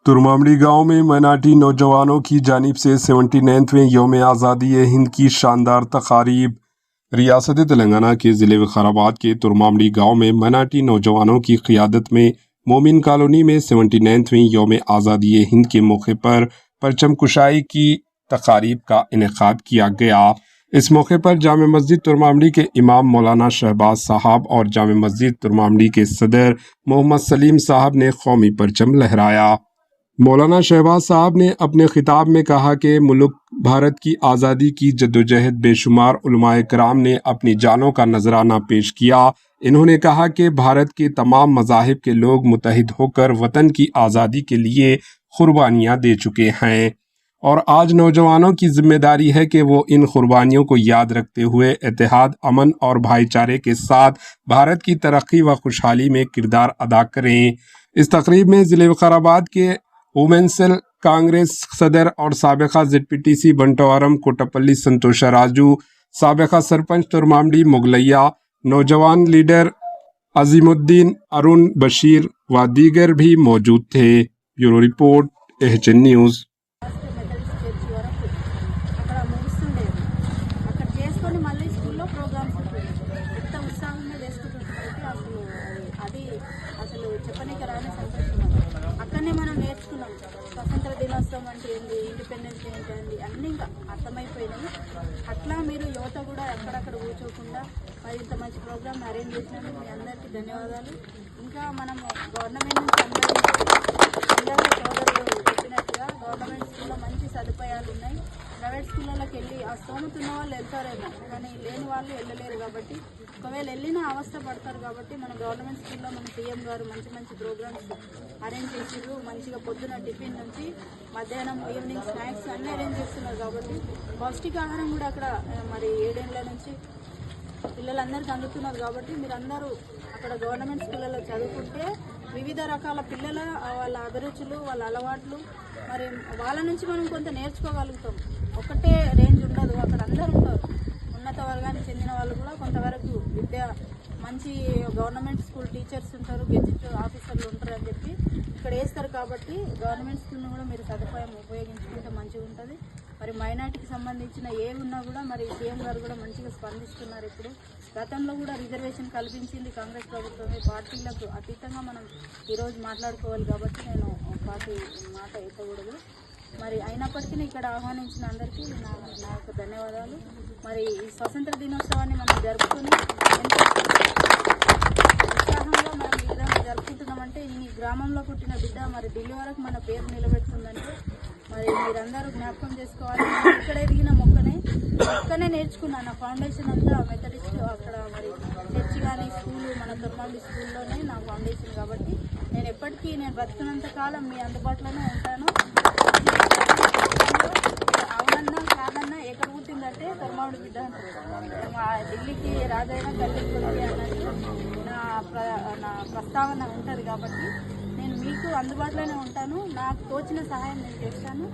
तुरमामड़ी गांव में मनाटी नौजवानों की जानिब से 79वें यौम आज़ादी हिंद की शानदार तकारीब। रियासत तेलंगाना के ज़िले विकाराबाद के तुरमामड़ी गांव में मनाटी नौजवानों की क़ियादत में मोमिन कॉलोनी में 79वें यौम आज़ादी हिंद के मौके पर परचम कुशाई की तकारीब का इनेकाद किया गया। इस मौके पर जामे मस्जिद तुरमामड़ी के इमाम मौलाना शहबाज साहब और जामे मस्जिद तुरमामड़ी के सदर मोहम्मद सलीम साहब ने कौमी परचम लहराया। मौलाना शहबाज साहब ने अपने खिताब में कहा कि मुल्क भारत की आज़ादी की जद्दोजहद बेशुमार उलमाए कराम ने अपनी जानों का नजराना पेश किया। इन्होंने कहा कि भारत के तमाम मज़ाहिब के लोग मुत्तहिद होकर वतन की आज़ादी के लिए कुर्बानियाँ दे चुके हैं और आज नौजवानों की जिम्मेदारी है कि वो इन कुर्बानियों को याद रखते हुए इत्तेहाद, अमन और भाईचारे के साथ भारत की तरक्की व खुशहाली में किरदार अदा करें। इस तकरीब में ज़िले विकाराबाद के वुमेन सेल कांग्रेस सदर और साबिका ZPTC बंटवारम कोटपल्ली संतोषा राजू, साबिका सरपंच तुरमामड़ी मुगलैया, नौजवान लीडर अजीमुद्दीन अरुण बशीर व दीगर भी मौजूद थे। Bureau report AHN news. అక్కడనే మనం నేర్చుకున్నాం స్వతంత్ర దినోత్సవం అంటే ఏంటి, ఇండిపెండెన్స్ డే ఏంటండి అన్నీ ఇంకా అర్థమైపోయినాయి. అట్లా మీరు యువత కూడా ఎక్కడక్కడ కూర్చోకుండా మరి ఇంత మంచి ప్రోగ్రామ్ అరేంజ్ చేసినందుకు మీ అందరికీ ధన్యవాదాలు. ఇంకా మనం గవర్నమెంట్ నుంచి అందరూ సోదరులు చెప్పినట్టుగా గవర్నమెంట్ స్కూల్లో మంచి సదుపాయాలు ఉన్నాయి. ప్రైవేట్ స్కూళ్ళకి వెళ్ళి ఆ స్తోమత ఉన్న వాళ్ళు వెళ్తారేమో, కానీ లేని వాళ్ళు వెళ్ళలేరు కాబట్టి ఒకవేళ వెళ్ళినా అవస్థ పడతారు. కాబట్టి మన గవర్నమెంట్ స్కూల్లో మన సీఎం గారు మంచి మంచి ప్రోగ్రామ్స్ అరేంజ్ చేసిర్రు. మంచిగా పొద్దున టిఫిన్ నుంచి మధ్యాహ్నం ఈవినింగ్ స్నాక్స్ అన్నీ అరేంజ్ చేస్తున్నారు. కాబట్టి పౌష్టికాహారం కూడా అక్కడ మరి 7 ఏళ్ల నుంచి పిల్లలందరికీ అందుతున్నారు. కాబట్టి మీరందరూ అక్కడ గవర్నమెంట్ స్కూళ్ళలో చదువుకుంటే వివిధ రకాల పిల్లల వాళ్ళ అభిరుచులు, వాళ్ళ అలవాట్లు మరి వాళ్ళ నుంచి మనం కొంత నేర్చుకోగలుగుతాం. ఒకటే రేంజ్ ఉండదు, అక్కడ అందరూ ఉంటారు. ఉన్నత వర్గానికి చెందిన వాళ్ళు కూడా కొంతవరకు విద్య మంచి గవర్నమెంట్ స్కూల్ టీచర్స్ ఉంటారు, గెజిట్ ఆఫీసర్లు ఉంటారు అని చెప్పి ఇక్కడ వేస్తారు. కాబట్టి గవర్నమెంట్ స్కూల్ని కూడా మీరు సదుపాయం ఉపయోగించుకుంటే మంచిగా ఉంటుంది. మరి మైనార్టీకి సంబంధించిన ఏవి ఉన్నా కూడా మరి సీఎం గారు కూడా మంచిగా స్పందిస్తున్నారు. ఇప్పుడు గతంలో కూడా రిజర్వేషన్ కల్పించింది కాంగ్రెస్ ప్రభుత్వమే. పార్టీలకు అతీతంగా మనం ఈరోజు మాట్లాడుకోవాలి కాబట్టి నేను పార్టీ మాట ఎత్తకూడదు. మరి అయినప్పటికీ ఇక్కడ ఆహ్వానించిన అందరికీ నా యొక్క ధన్యవాదాలు. మరి ఈ స్వతంత్ర దినోత్సవాన్ని మనం జరుపుకొని ఎంతో ఉత్సాహంగా మనం ఈ విధంగా జరుపుకుంటున్నామంటే ఈ గ్రామంలో పుట్టిన బిడ్డ మరి ఢిల్లీ వరకు మన పేరు నిలబెడుతుందంటే మరి మీరందరూ జ్ఞాపకం చేసుకోవాలి. ఇక్కడ ఎదిగిన మొక్కనే నేర్చుకున్నాను. నా ఫౌండేషన్ అంతా మెథడిస్ట్, అక్కడ మరి చర్చి కానీ స్కూలు మన తుర్మాండి స్కూల్లోనే నా ఫౌండేషన్. కాబట్టి నేను ఎప్పటికీ నేను బ్రతికినంత కాలం మీ అందుబాటులోనే ఉంటాను. అవునన్నా కాదన్నా ఎక్కడ పుట్టిందంటే తుర్మాండి బిడ్డ అంటారు. ఢిల్లీకి రాజైన తల్లి కొడుకు అన్నట్టు నా ప్రస్తావన ఉంటుంది. కాబట్టి నేను మీకు అందుబాటులోనే ఉంటాను. నాకు తోచిన సహాయం నేను చేస్తాను.